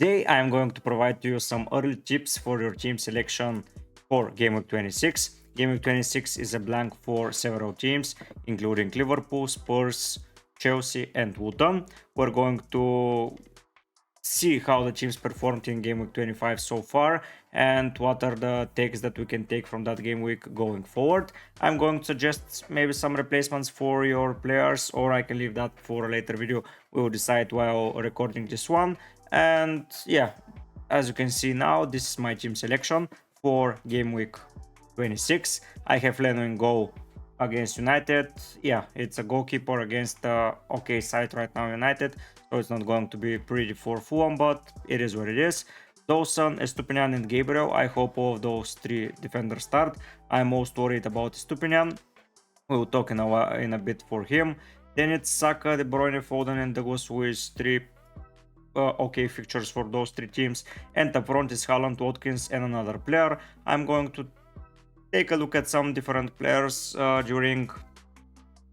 Today I'm going to provide you some early tips for your team selection for Gameweek 26. Gameweek 26 is a blank for several teams, including Liverpool, Spurs, Chelsea, and Luton. We're going to see how the teams performed in game week 25 so far and what are the takes that we can take from that game week going forward. I'm going to suggest maybe some replacements for your players, or I can leave that for a later video. We will decide while recording this one. And yeah, as you can see now, this is my team selection for game week 26. I have Leno in goal against United. Yeah, it's a goalkeeper against the okay side right now, United. So it's not going to be pretty for Fulham, but it is what it is. Dawson, Estupinian, and Gabriel. I hope all of those three defenders start. I'm most worried about Estupinian. We'll talk in a bit for him. Then it's Saka, De Bruyne, Foden, and Douglas, with three okay fixtures for those three teams. And up front is Haaland, Watkins, and another player. I'm going to take a look at some different players during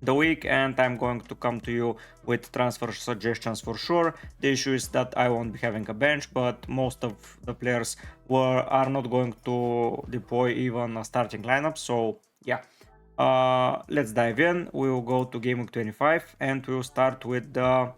the week, and I'm going to come to you with transfer suggestions for sure. The issue is that I won't be having a bench, but most of the players are not going to deploy even a starting lineup. So yeah, let's dive in. We will go to game week 25 and we'll start with the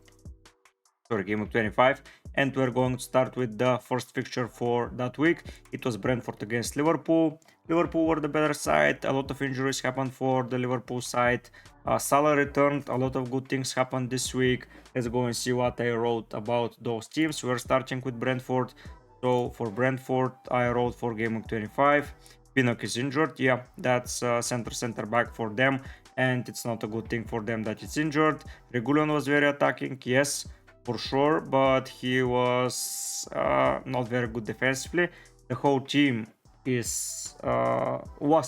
game week 25, and we're going to start with the first fixture for that week. It was Brentford against Liverpool. Liverpool were the better side. A lot of injuries happened for the Liverpool side. Salah returned. A lot of good things happened this week. Let's go and see what I wrote about those teams. We're starting with Brentford. So for Brentford, I wrote for game week 25. Pinnock is injured. Yeah, that's center back for them, and it's not a good thing for them that it's injured. Regulon was very attacking, yes, for sure, but he was not very good defensively. The whole team was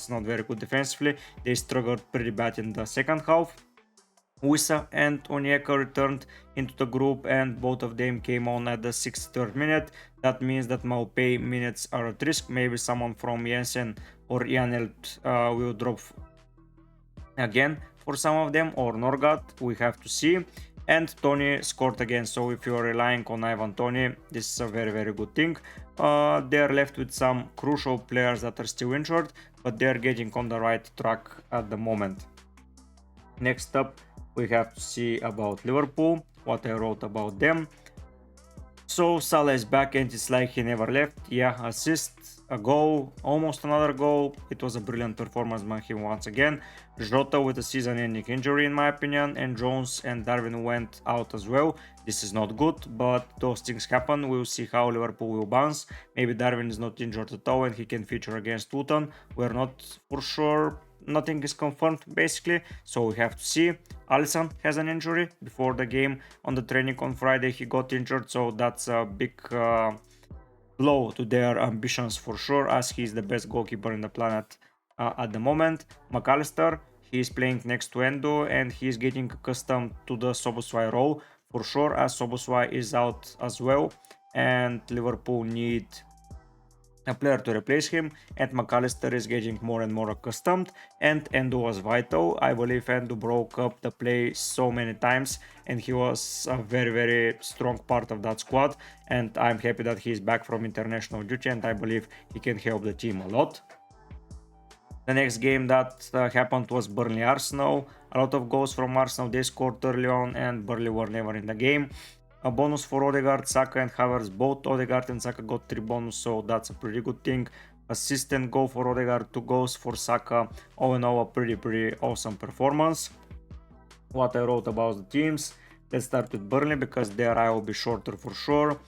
not very good defensively. They struggled pretty bad in the second half. Wissa and Onyeka returned into the group, and both of them came on at the 63rd minute. That means that Maupay minutes are at risk. Maybe someone from Jensen or Janelt will drop again for some of them, or Norgat. We have to see. And Tony scored again, so if you are relying on Ivan Tony, this is a very good thing. They are left with some crucial players that are still injured, but they are getting on the right track at the moment. Next up, we have to see about Liverpool, what I wrote about them. So Salah is back and it's like he never left. Yeah, assist, a goal, almost another goal. It was a brilliant performance by him once again. Jota with a season-ending injury in my opinion, and Jones and Darwin went out as well. This is not good, but those things happen. We'll see how Liverpool will bounce. Maybe Darwin is not injured at all and he can feature against Luton. We're not for sure. Nothing is confirmed basically, so we have to see. Alisson has an injury before the game. On the training on Friday he got injured, so that's a big blow to their ambitions for sure, as he's the best goalkeeper in the planet at the moment. McAllister, he's playing next to Endo and he's getting accustomed to the Szoboszlai role for sure, as Szoboszlai is out as well and Liverpool need a player to replace him, and McAllister is getting more and more accustomed, and Endo was vital. I believe Endo broke up the play so many times and he was a very strong part of that squad, and I'm happy that he's back from international duty and I believe he can help the team a lot. The next game that happened was Burnley-Arsenal. A lot of goals from Arsenal. They scored early on and Burnley were never in the game. A bonus for Odegaard, Saka and Havertz. Both Odegaard and Saka got 3 bonus, so that's a pretty good thing. Assist and goal for Odegaard, 2 goals for Saka. All in all, a pretty awesome performance. What I wrote about the teams. Let's start with Burnley because there I will be shorter for sure.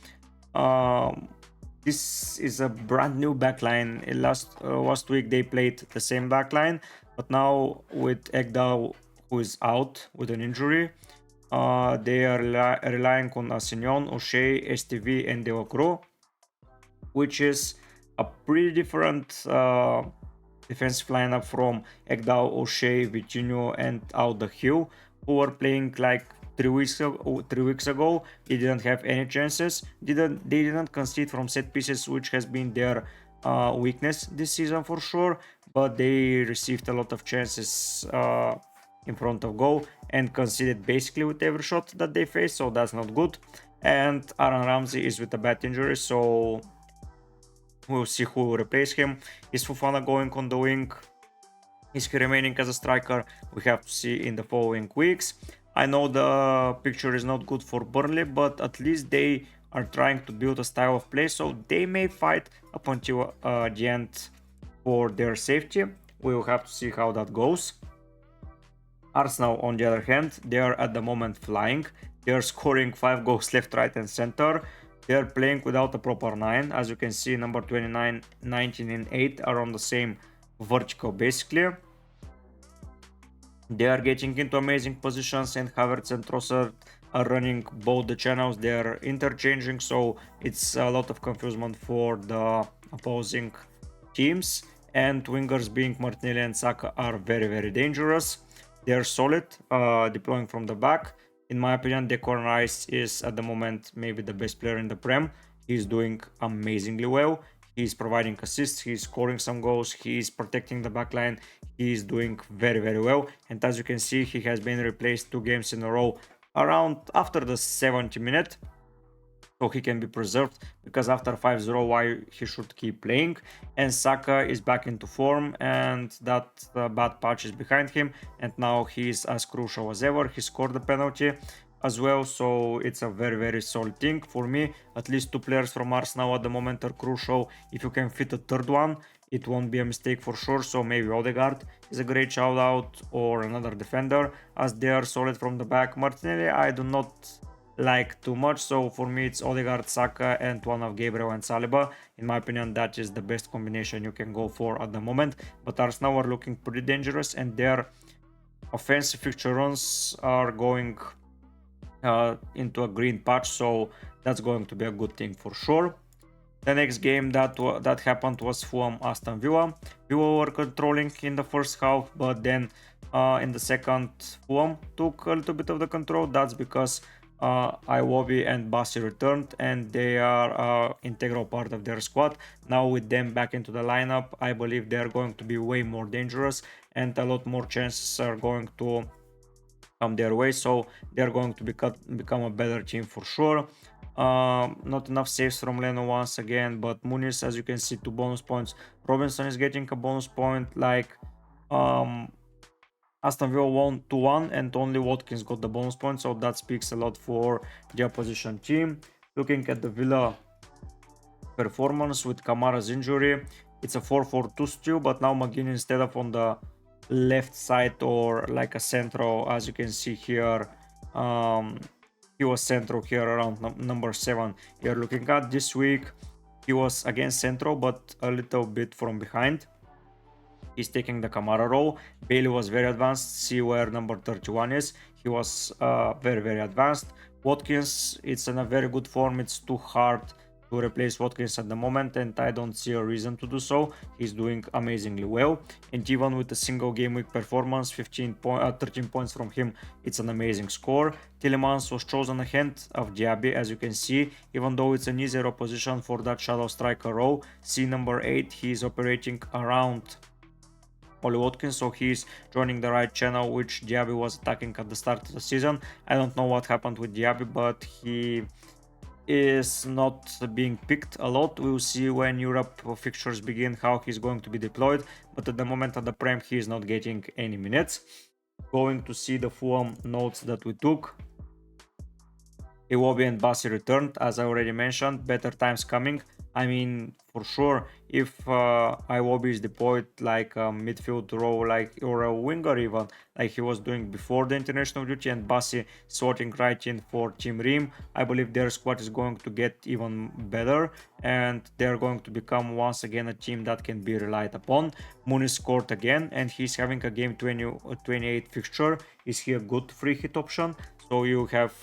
This is a brand new backline. Last week they played the same backline, but now with Ekdal, who is out with an injury, they are relying on Asignon, O'Shea, STV and Deocro, which is a pretty different defensive lineup from Ekdal, O'Shea, Vitinho and Alda Hill, who were playing like 3 weeks ago. They didn't have any chances. They didn't concede from set pieces, which has been their weakness this season for sure, but they received a lot of chances in front of goal and conceded basically with every shot that they faced, so that's not good. and Aaron Ramsey is with a bad injury, so we'll see who will replace him. Is Fofana going on the wing? Is he remaining as a striker? We have to see in the following weeks. I know the picture is not good for Burnley, but at least they are trying to build a style of play, so they may fight up until the end for their safety. We will have to see how that goes. Arsenal, on the other hand, they are at the moment flying. They are scoring 5 goals left, right, and center. They are playing without a proper 9. As you can see, number 29, 19, and 8 are on the same vertical basically. They are getting into amazing positions, and Havertz and Trossard are running both the channels. They are interchanging, so it's a lot of confusion for the opposing teams. And wingers being Martinelli and Saka are very dangerous. They are solid, deploying from the back. In my opinion, Declan Rice is at the moment maybe the best player in the Prem. He's doing amazingly well. He's providing assists, he's scoring some goals, he's protecting the backline, he's doing very well. And as you can see, he has been replaced 2 games in a row around after the 70 minute. So he can be preserved, because after 5-0 why he should keep playing. And Saka is back into form, and that bad patch is behind him, and now he's as crucial as ever. He scored the penalty as well, so it's a very solid thing for me. At least 2 players from Arsenal at the moment are crucial. If you can fit a third one, it won't be a mistake for sure. So maybe Odegaard is a great shout out, or another defender, as they are solid from the back. Martinelli I do not like too much, so for me it's Odegaard, Saka, and one of Gabriel and Saliba. In my opinion, that is the best combination you can go for at the moment. But Arsenal are looking pretty dangerous, and their offensive fixture runs are going into a green patch, so that's going to be a good thing for sure. The next game that happened was Fulham Aston Villa. Villa were controlling in the first half, but then in the second, Fulham took a little bit of the control. That's because Iwobi and Bassi returned, and they are an integral part of their squad. Now with them back into the lineup, I believe they are going to be way more dangerous, and a lot more chances are going to come their way, so they're going to become a better team for sure. Not enough saves from Leno once again, but Muniz, as you can see, 2 bonus points. Robinson is getting a bonus point. Like Aston Villa won 2-1, and only Watkins got the bonus point, so that speaks a lot for the opposition team. Looking at the Villa performance with Kamara's injury, it's a 4-4-2 still, but now McGinn, instead of on the left side or like a central, as you can see here, he was central here around number 7 you're looking at. This week he was again central, but a little bit from behind. He's taking the Kamara role. Bailey was very advanced. See where number 31 is. He was very advanced. Watkins, it's in a very good form. It's too hard to replace Watkins at the moment, and I don't see a reason to do so. He's doing amazingly well, and even with a single game week performance, 13 points from him, it's an amazing score. Tielemans was chosen ahead of Diaby, as you can see, even though it's an easier opposition for that shadow striker role. See number 8, he's operating around Oli Watkins, so he's joining the right channel, which Diaby was attacking at the start of the season. I don't know what happened with Diaby, but he is not being picked a lot. We'll see when Europe fixtures begin how he's going to be deployed, but at the moment at the Prem he is not getting any minutes. Going to see the Fulham notes that we took. Iwobi and Bassi returned, as I already mentioned. Better times coming. I mean, for sure, if Iwobi is deployed like a midfield role, like, or a winger even, like he was doing before the international duty, and Bassi sorting right in for Team Ream, I believe their squad is going to get even better, and they're going to become once again a team that can be relied upon. Muniz scored again, and he's having a game 28 fixture. Is he a good free hit option? So you have,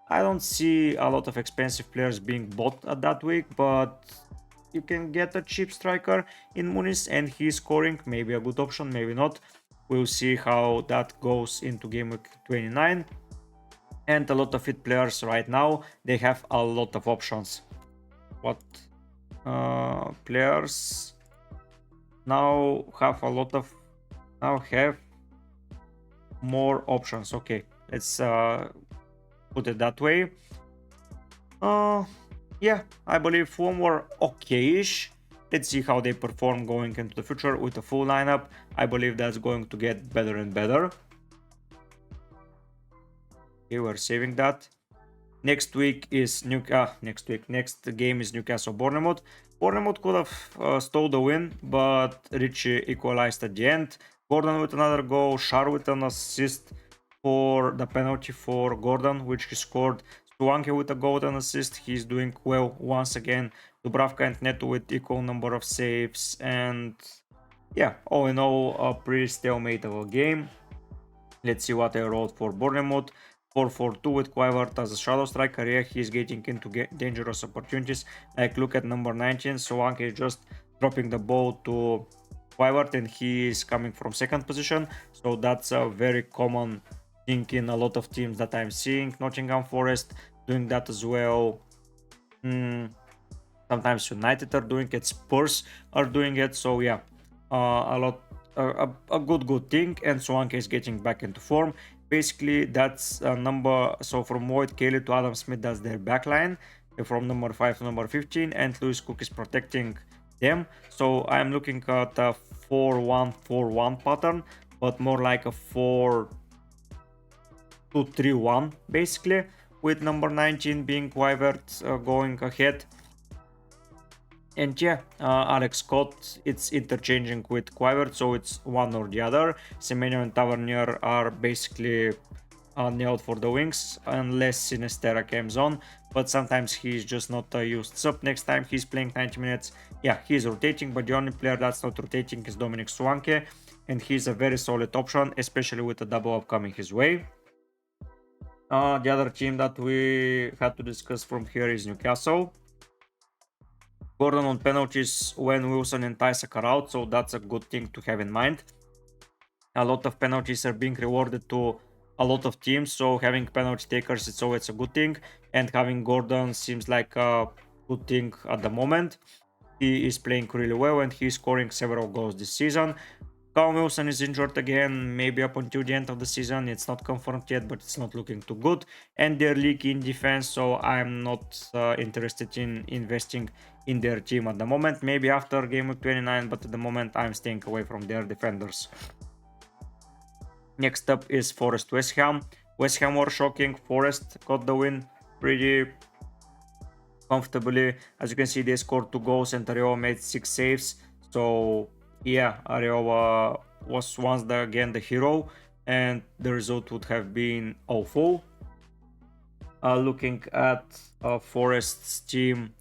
I don't see a lot of expensive players being bought at that week, but you can get a cheap striker in Muniz, and he's scoring. Maybe a good option, maybe not. We'll see how that goes into game week 29. And a lot of fit players right now, they have a lot of options. What players now have a lot of, now have more options? Okay, let's put it that way. Yeah, I believe Fulham were okay-ish. Let's see how they perform going into the future with a full lineup. I believe that's going to get better and better. Okay, we're saving that. Next game is Newcastle Bournemouth. Bournemouth could have stole the win, but Richie equalized at the end. Gordon with another goal, Shar with an assist for the penalty for Gordon, which he scored. Suanke with a goal and assist. He's doing well once again. Dubravka and Neto with equal number of saves. And yeah, all in all, a pretty stalemate of a game. Let's see what I wrote for Bournemouth. 4-4-2 with Kluivert as a shadow striker. Yeah, he's getting into dangerous opportunities. Like, look at number 19. Solanke is just dropping the ball to Kluivert and he is coming from second position. So that's a very common thing in a lot of teams that I'm seeing. Nottingham Forest doing that as well. Sometimes United are doing it. Spurs are doing it. So yeah, a good thing. And Solanke is getting back into form. Basically, that's a number. So from Lloyd Kelly to Adam Smith, that's their backline. From number 5 to number 15, and Lewis Cook is protecting them. So I'm looking at a 4-1-4-1 pattern, but more like a 4-2-3-1, basically, with number 19 being Kluivert going ahead. And yeah, Alex Scott, it's interchanging with Kluivert, so it's one or the other. Semenyo and Tavernier are basically nailed for the wings, unless Sinistera comes on. But sometimes he's just not used sub. Next time he's playing 90 minutes, yeah, he's rotating, but the only player that's not rotating is Dominic Solanke. And he's a very solid option, especially with the double up coming his way. The other team that we had to discuss from here is Newcastle. Gordon on penalties when Wilson and Tysak are out, so that's a good thing to have in mind. A lot of penalties are being rewarded to a lot of teams, so having penalty takers, it's always a good thing. And having Gordon seems like a good thing at the moment. He is playing really well and he's scoring several goals this season. Callum Wilson is injured again, maybe up until the end of the season. It's not confirmed yet, but it's not looking too good. And they're leaky in defense, so I'm not interested in investing in their team at the moment. Maybe after Gameweek 29, but at the moment I'm staying away from their defenders. Next up is Forest West Ham. West Ham were shocking. Forest got the win pretty comfortably. As you can see, they scored 2 goals and Areola made 6 saves. So yeah, Areola was once again the hero, and the result would have been awful. Looking at Forest's team,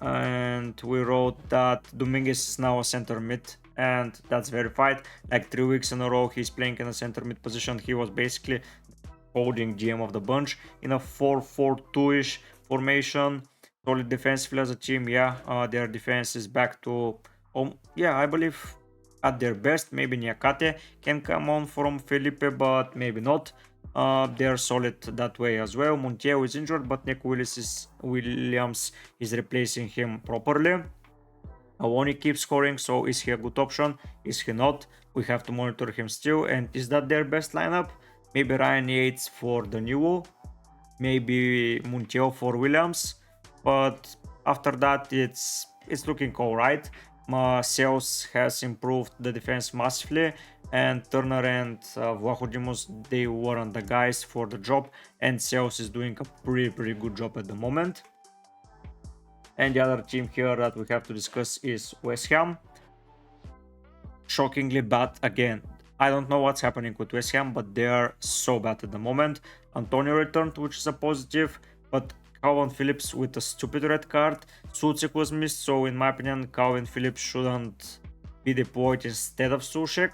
and we wrote that Dominguez is now a center mid, and that's verified. Like 3 weeks in a row he's playing in a center mid position. He was basically holding GM of the bunch in a 4-4-2-ish formation. Solid defensively as a team. Yeah, their defense is back to yeah, I believe at their best. Maybe Niakate can come on from Felipe, but maybe not. They're solid that way as well. Montiel is injured, but Nick Williams is replacing him properly. Awoni keeps scoring, so is he a good option? Is he not? We have to monitor him still. And is that their best lineup? Maybe Ryan Yates for the new, maybe Montiel for Williams. But after that, it's looking alright. Sales has improved the defense massively, and Turner and Vlachodimos, they weren't the guys for the job, and Sales is doing a pretty good job at the moment. And the other team here that we have to discuss is West Ham. Shockingly bad again. I don't know what's happening with West Ham, but they are so bad at the moment. Antonio returned, which is a positive, but Calvin Phillips with a stupid red card. Soucek was missed, so in my opinion, Calvin Phillips shouldn't be deployed instead of Soucek.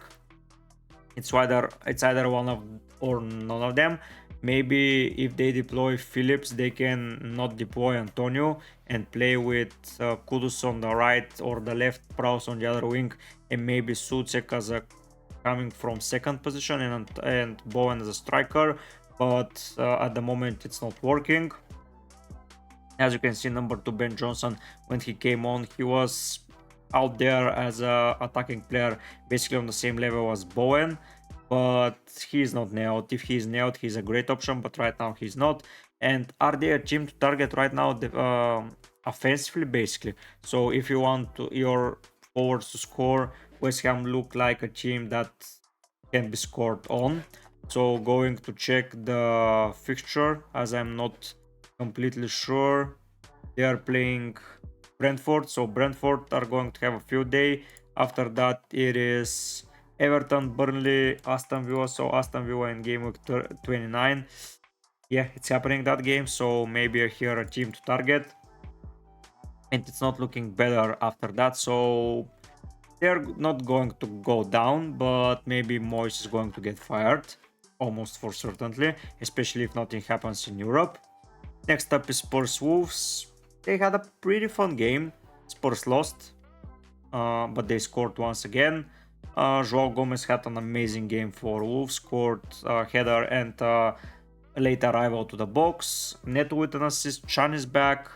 It's either one of or none of them. Maybe if they deploy Phillips, they can not deploy Antonio and play with Kudus on the right or the left, Prowse on the other wing, and maybe Soucek as a coming from second position and Bowen as a striker. But at the moment, it's not working. As you can see, number 2 Ben Johnson, when he came on, he was out there as a attacking player, basically on the same level as Bowen, but he's not nailed. If he's nailed, he's a great option, but right now he's not. And are they a team to target right now offensively, basically? So if you want your forwards to score, West Ham look like a team that can be scored on. So going to check the fixture, as I'm not completely sure. They are playing Brentford, so Brentford are going to have a field day. After that, it is Everton, Burnley, Aston Villa. So Aston Villa in Gameweek 29. Yeah, it's happening that game. So maybe here a team to target, and it's not looking better after that. So they're not going to go down, but maybe Moyes is going to get fired, almost for certainly, especially if nothing happens in Europe. Next up is Spurs Wolves. They had a pretty fun game. Spurs lost, but they scored once again. Joao Gomez had an amazing game for Wolves, scored a header and a late arrival to the box. Neto with an assist. Chan is back.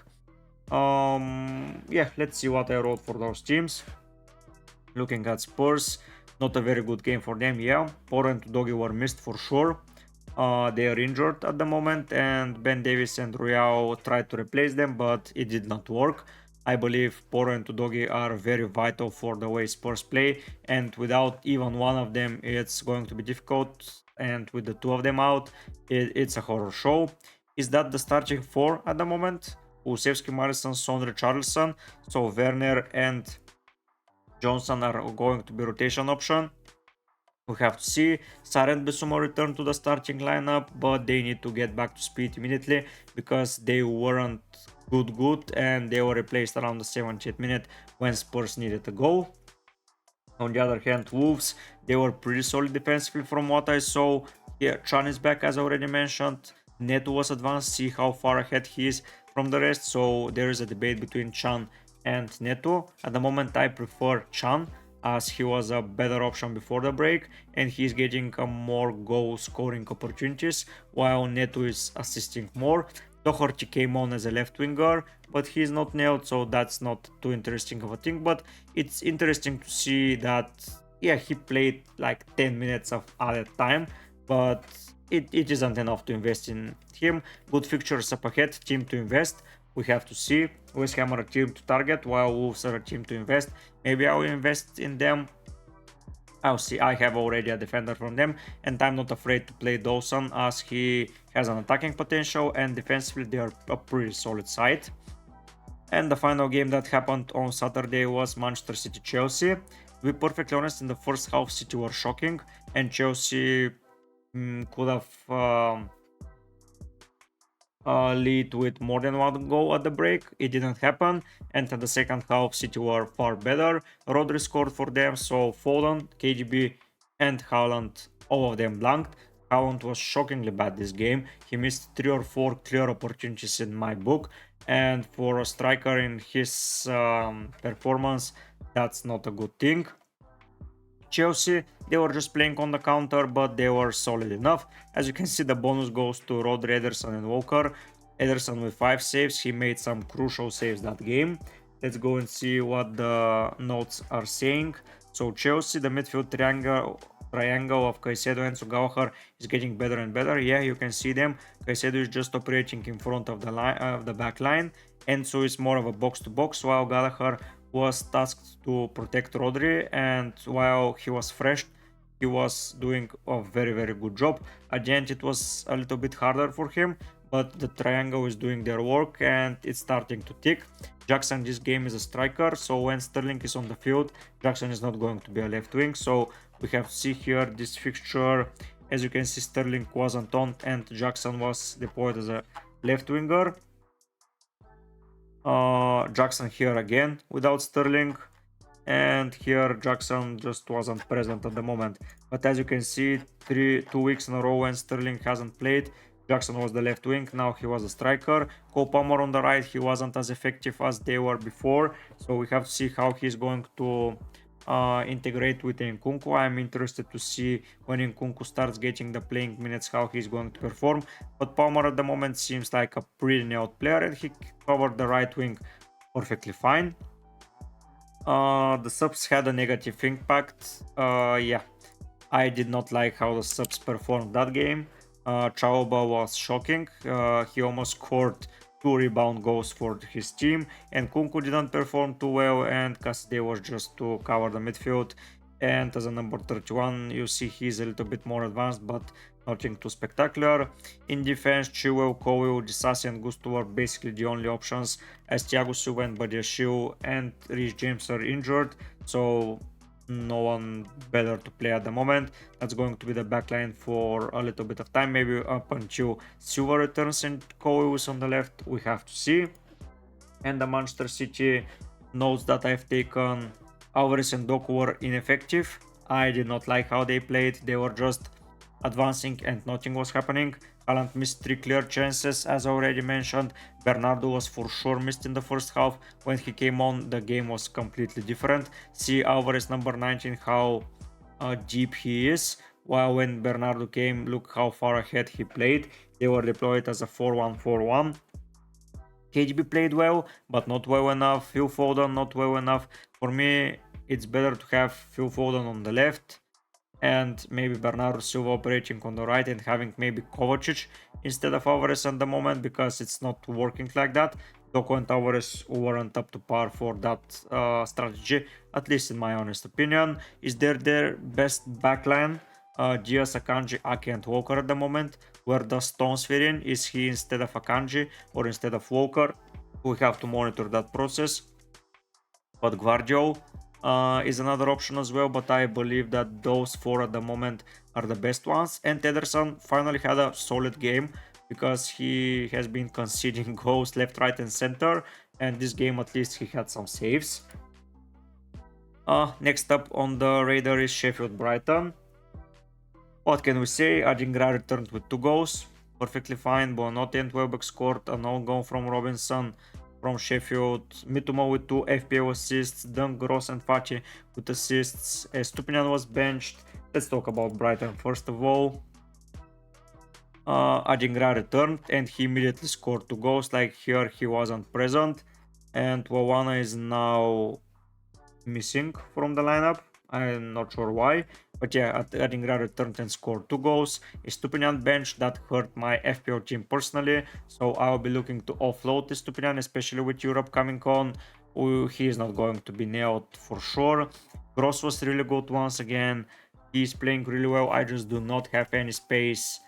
Yeah, let's see what I wrote for those teams. Looking at Spurs, not a very good game for them. Yeah, Porro and Doggy were missed for sure. They are injured at the moment, and Ben Davies and Royal tried to replace them, but it did not work. I believe Porro and Tudogi are very vital for the way Spurs play, and without even one of them, it's going to be difficult. And with the two of them out, it's a horror show. Is that the starting four at the moment? Kulusevski, Maddison, Son, Richarlison. So Werner and Johnson are going to be rotation option. We have to see. Sarr and Bissouma return to the starting lineup, but they need to get back to speed immediately because they weren't good and they were replaced around the 70th minute when Spurs needed a goal. On the other hand, Wolves, they were pretty solid defensively from what I saw. Yeah, Chan is back as already mentioned. Neto was advanced, see how far ahead he is from the rest. So there is a debate between Chan and Neto. At the moment I prefer Chan as he was a better option before the break and he's getting more goal scoring opportunities while Neto is assisting more. Doherty came on as a left winger, but he's not nailed, so that's not too interesting of a thing. But it's interesting to see that, yeah, he played like 10 minutes of added time, but it isn't enough to invest in him. Good fixtures up ahead, team to invest. We have to see. West Ham are a team to target, while Wolves are a team to invest. Maybe I will invest in them. I'll see. I have already a defender from them, and I'm not afraid to play Dawson as he has an attacking potential, and defensively they are a pretty solid side. And the final game that happened on Saturday was Manchester City-Chelsea. To be perfectly honest, in the first half City were shocking, and Chelsea could have lead with more than one goal at the break. It didn't happen, and in the second half City were far better. Rodri scored for them, so Foden, KDB and Haaland, all of them blanked. Haaland was shockingly bad this game. He missed 3 or 4 clear opportunities in my book, and for a striker in his performance, that's not a good thing. Chelsea, they were just playing on the counter, but they were solid enough. As you can see, the bonus goes to Rodri, Ederson and Walker. Ederson with 5 saves, he made some crucial saves that game. Let's go and see what the notes are saying. So Chelsea, the midfield triangle of Caicedo and Gallagher is getting better and better. Yeah, you can see them. Caicedo is just operating in front of the back line, and so it's more of a box-to-box, while Gallagher was tasked to protect Rodri, and while he was fresh, he was doing a very good job. At the end it was a little bit harder for him, but the triangle is doing their work and it's starting to tick. Jackson this game is a striker, so when Sterling is on the field, Jackson is not going to be a left wing, so we have to see here this fixture. As you can see, Sterling wasn't on and Jackson was deployed as a left winger. Jackson here again without Sterling, and here Jackson just wasn't present at the moment. But as you can see, 2 weeks in a row when Sterling hasn't played, Jackson was the left wing, now he was a striker. Cole Palmer on the right, he wasn't as effective as they were before, so we have to see how he's going to integrate with Nkunku. I'm interested to see when Nkunku starts getting the playing minutes how he's going to perform, but Palmer at the moment seems like a pretty nailed player and he covered the right wing perfectly fine. The subs had a negative impact. Yeah, I did not like how the subs performed that game. Chauba was shocking. He almost scored 2 rebound goals for his team, and Kunku didn't perform too well, and Cassidy was just to cover the midfield. And as a number 31, you see he's a little bit more advanced, but nothing too spectacular. In defense, Chilwell, Cowell, Disasi and Gusto were basically the only options, as Thiago Silva and Badiashile and Reece James are injured, so no one better to play at the moment. That's going to be the backline for a little bit of time, maybe up until Silva returns and Cowell is on the left. We have to see. And the Manchester City notes that I've taken Alvarez and Doku were ineffective. I did not like how they played. They were just advancing and nothing was happening. Haaland missed 3 clear chances, as already mentioned. Bernardo was for sure missed in the first half. When he came on, the game was completely different. See Alvarez number 19, how deep he is. While when Bernardo came, look how far ahead he played. They were deployed as a 4-1-4-1. KDB played well, but not well enough. Phil Foden not well enough. For me, it's better to have Phil Foden on the left and maybe Bernardo Silva operating on the right and having maybe Kovacic instead of Alvarez at the moment, because it's not working like that. Doku and Alvarez weren't up to par for that strategy, at least in my honest opinion. Is there their best backline? Diaz, Akanji, Ake and Walker at the moment. Where does Stones fit in? Is he instead of Akanji or instead of Walker? We have to monitor that process. But Guardiola is another option as well, but I believe that those 4 at the moment are the best ones. And Ederson finally had a solid game, because he has been conceding goals left, right and center, and this game at least he had some saves. Next up on the radar is Sheffield Brighton. What can we say? Adingra returned with 2 goals, perfectly fine. Buonanotte and Welbeck scored an own goal from Robinson from Sheffield. Mitoma with 2 FPL assists, Dunk, Gross and Fati with assists. Stupinian was benched. Let's talk about Brighton first of all. Adingra returned and he immediately scored 2 goals. Like here he wasn't present, and Wawana is now missing from the lineup. I'm not sure why, but yeah, Adingra returned and scored 2 goals. Stupinian bench, that hurt my FPL team personally, so I'll be looking to offload Stupinian, especially with Europe coming on. He is not going to be nailed for sure. Gross was really good once again. He's playing really well. I just do not have any space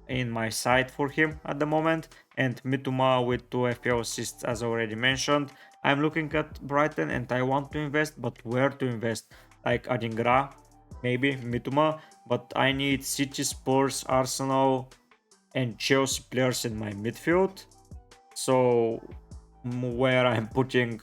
in my side for him at the moment. And Mitoma with 2 FPL assists, as already mentioned. I'm looking at Brighton and I want to invest, but where to invest? Like Adingra, maybe Mitoma, but I need City, Spurs, Arsenal and Chelsea players in my midfield. So where I'm putting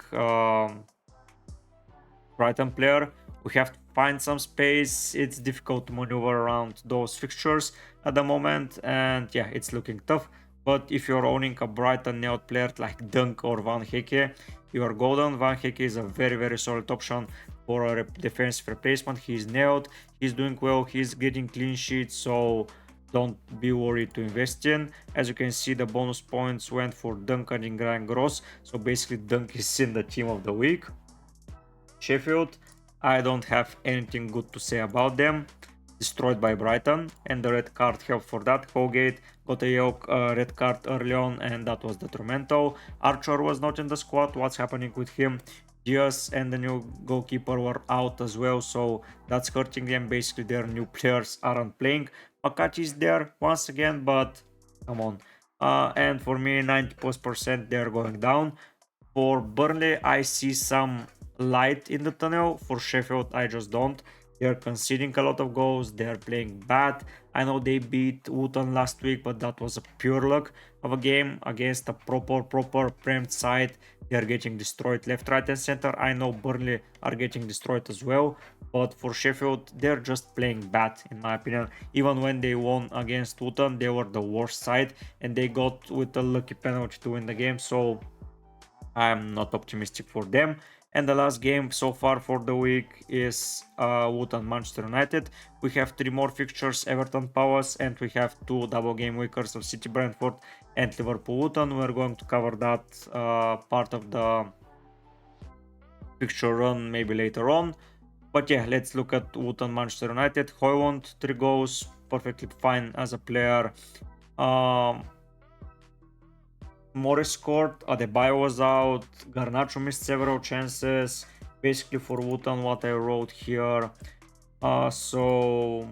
Brighton player, we have to find some space. It's difficult to maneuver around those fixtures at the moment, and yeah, it's looking tough. But if you're owning a Brighton nailed player like Dunk or Van Hecke, you are golden. Van Hecke is a very solid option for a defensive replacement. He's nailed, he's doing well, he's getting clean sheets, so don't be worried to invest in. As you can see, the bonus points went for Dunk, Adingra and Gross, so basically Dunk is in the team of the week. Sheffield, I don't have anything good to say about them. Destroyed by Brighton, and the red card helped for that. Holgate got a red card early on, and that was detrimental. Archer was not in the squad. What's happening with him? Diaz and the new goalkeeper were out as well, so that's hurting them. Basically, their new players aren't playing. Makachi is there once again, but come on. And for me, 90% they're going down. For Burnley, I see some light in the tunnel. For Sheffield, I just don't. They're conceding a lot of goals, they're playing bad. I know they beat Wootton last week, but that was a pure luck of a game against a proper premed side. They're getting destroyed left, right and center. I know Burnley are getting destroyed as well, but for Sheffield, they're just playing bad in my opinion. Even when they won against Wootton, they were the worst side and they got with a lucky penalty to win the game, so I'm not optimistic for them. And the last game so far for the week is Wootton Manchester United. We have 3 more fixtures, Everton Palace, and we have 2 double game weekers of City Brentford and Liverpool Wootton. We're going to cover that part of the fixture run maybe later on. But yeah, let's look at Wootton Manchester United. Højlund, 3 goals, perfectly fine as a player. Um, Morris scored, Adebayo was out, Garnacho missed several chances. Basically for Wootton, what I wrote here. So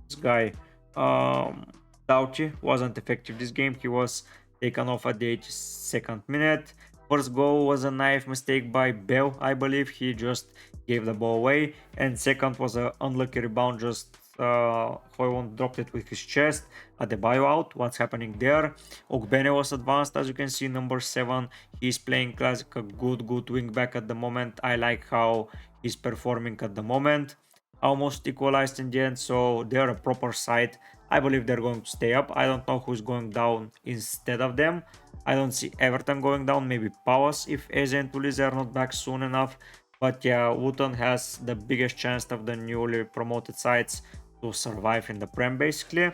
this guy, um, Doughty wasn't effective this game. He was taken off at the 82nd minute. First goal was a knife mistake by Bell, I believe. He just gave the ball away. And second was an unlucky rebound, just Højlund dropped it with his chest at the buyout. What's happening there? Ogbene was advanced, as you can see, number 7. He's playing like a good wing back at the moment. I like how he's performing at the moment. Almost equalized in the end, so they're a proper side. I believe they're going to stay up. I don't know who's going down instead of them. I don't see Everton going down, maybe Palace if Eze and Tulise are not back soon enough. But yeah, Wootton has the biggest chance of the newly promoted sides to survive in the Prem basically.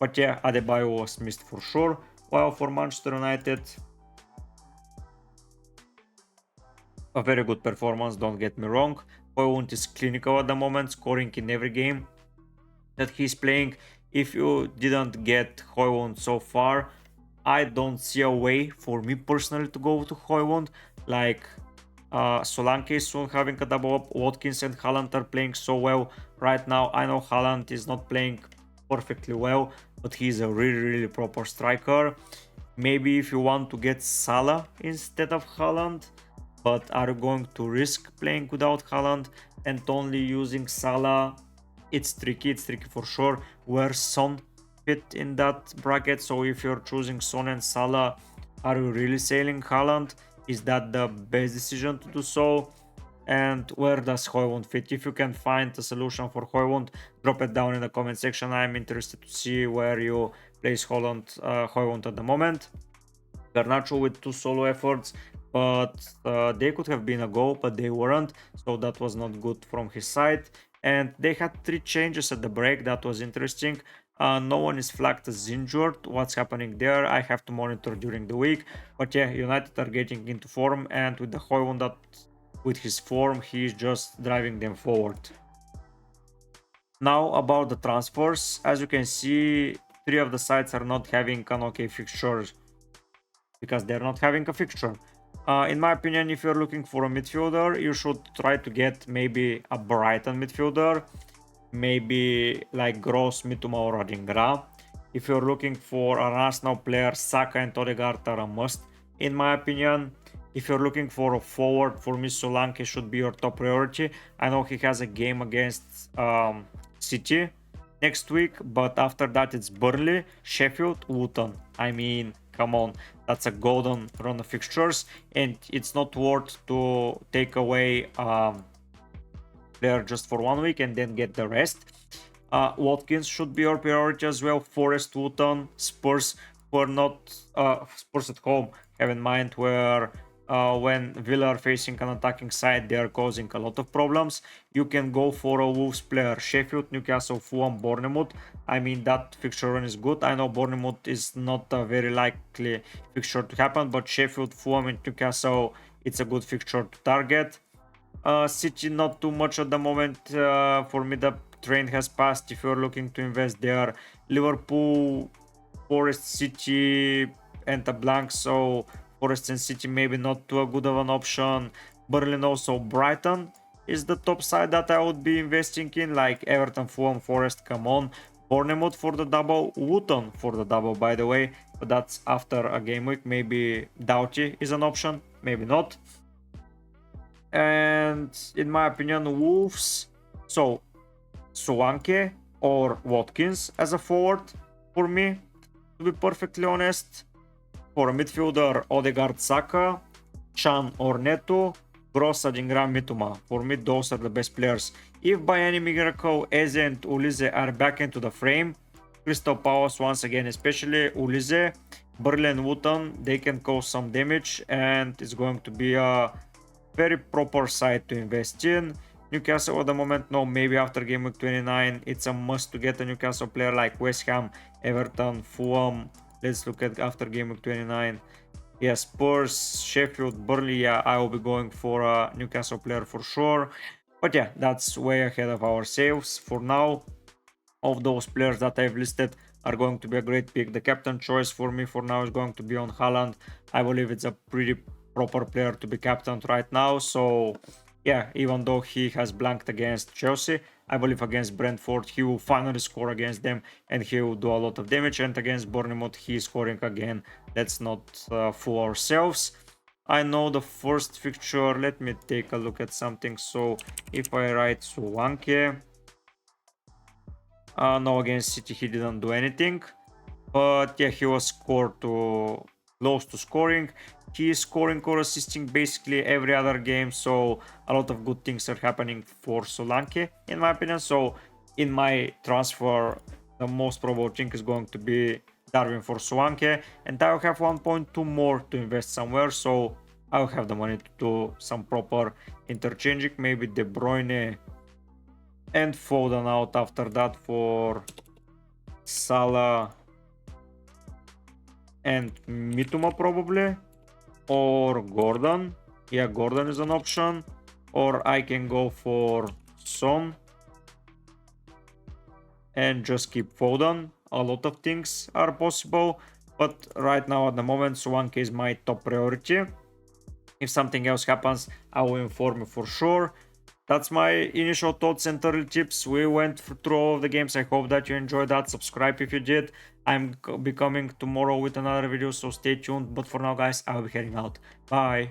But yeah, Adebayo was missed for sure. While for Manchester United, a very good performance, don't get me wrong. Højlund is clinical at the moment, scoring in every game that he's playing. If you didn't get Højlund so far, I don't see a way for me personally to go to Højlund. Like Solanke is soon having a double up. Watkins and Haaland are playing so well right now. I know Haaland is not playing perfectly well, but he's a really proper striker. Maybe if you want to get Salah instead of Haaland, but are you going to risk playing without Haaland and only using Salah? It's tricky for sure. Where Son fit in that bracket? So if you're choosing Son and Salah, are you really sailing Haaland? Is that the best decision to do so? And where does Højlund fit? If you can find a solution for Højlund, drop it down in the comment section. I'm interested to see where you place Højlund at the moment. Garnacho with 2 solo efforts, but they could have been a goal, but they weren't, so that was not good from his side. And they had 3 changes at the break. That was interesting. No one is flagged as injured. What's happening there? I have to monitor during the week. But yeah, United are getting into form, and with the Højlund that with his form, he's just driving them forward. Now about the transfers. As you can see, 3 of the sides are not having an okay fixture because they're not having a fixture. In my opinion, if you're looking for a midfielder, you should try to get maybe a Brighton midfielder, maybe like Gross, Mitoma or Adingra. If you're looking for an Arsenal player, Saka and Odegaard are a must, in my opinion. If you're looking for a forward, for me Solanke should be your top priority. I know he has a game against City next week, but after that it's Burnley, Sheffield, Luton. I mean, come on, that's a golden run of fixtures, and it's not worth to take away player just for 1 week and then get the rest. Watkins should be your priority as well. Forest, Luton, Spurs, who are not Spurs at home. Have in mind where when Villa are facing an attacking side, they are causing a lot of problems. You can go for a Wolves player. Sheffield, Newcastle, Fulham, Bournemouth. I mean, that fixture run is good. I know Bournemouth is not a very likely fixture to happen, but Sheffield, Fulham and Newcastle, it's a good fixture to target. City, not too much at the moment. For me, the train has passed. If you're looking to invest there, Liverpool, Forest, City and a blank, so Forest and City maybe not too good of an option. Berlin, also Brighton is the top side that I would be investing in, like Everton, Fulham, Forest, come on. Bournemouth for the double, Luton for the double, by the way, but that's after a game week. Maybe Doughty is an option, maybe not. And in my opinion, Wolves, so Solanke or Watkins as a forward for me, to be perfectly honest. For a midfielder, Odegaard, Saka, Chan or Neto, Gross, Adingra, Mitoma. For me, those are the best players. If by any miracle Eze and Ulise are back into the frame, Crystal Palace once again, especially Ulise, Burnley and Luton, they can cause some damage, and it's going to be a very proper side to invest in. Newcastle at the moment, no, maybe after game week 29, it's a must to get a Newcastle player like West Ham, Everton, Fulham. Let's look at after game week 29. Yeah, Spurs, Sheffield, Burnley. Yeah, I will be going for a Newcastle player for sure. But yeah, that's way ahead of ourselves for now. Of those players that I've listed, are going to be a great pick. The captain choice for me for now is going to be on Haaland. I believe it's a pretty proper player to be captained right now. So yeah, even though he has blanked against Chelsea, I believe against Brentford he will finally score against them and he will do a lot of damage. And against Bournemouth he is scoring again. Let's not fool ourselves. I know the first fixture. Let me take a look at something. So if I write Solanke, no, against City he didn't do anything, but yeah, he was scored to close to scoring. He is scoring or assisting basically every other game, so a lot of good things are happening for Solanke in my opinion. So in my transfer, the most probable thing is going to be Darwin for Solanke, and I will have 1.2 more to invest somewhere, so I will have the money to do some proper interchanging, maybe De Bruyne and Foden out after that for Salah and Mitoma probably, or Gordon. Yeah, Gordon is an option, or I can go for Son and just keep Foden. A lot of things are possible, but right now at the moment Solanke is my top priority. If something else happens, I will inform you for sure. That's my initial thoughts and early tips. We went through all the games. I hope that you enjoyed that. Subscribe if you did. I'm be coming tomorrow with another video, so stay tuned. But for now, guys, I'll be heading out. Bye.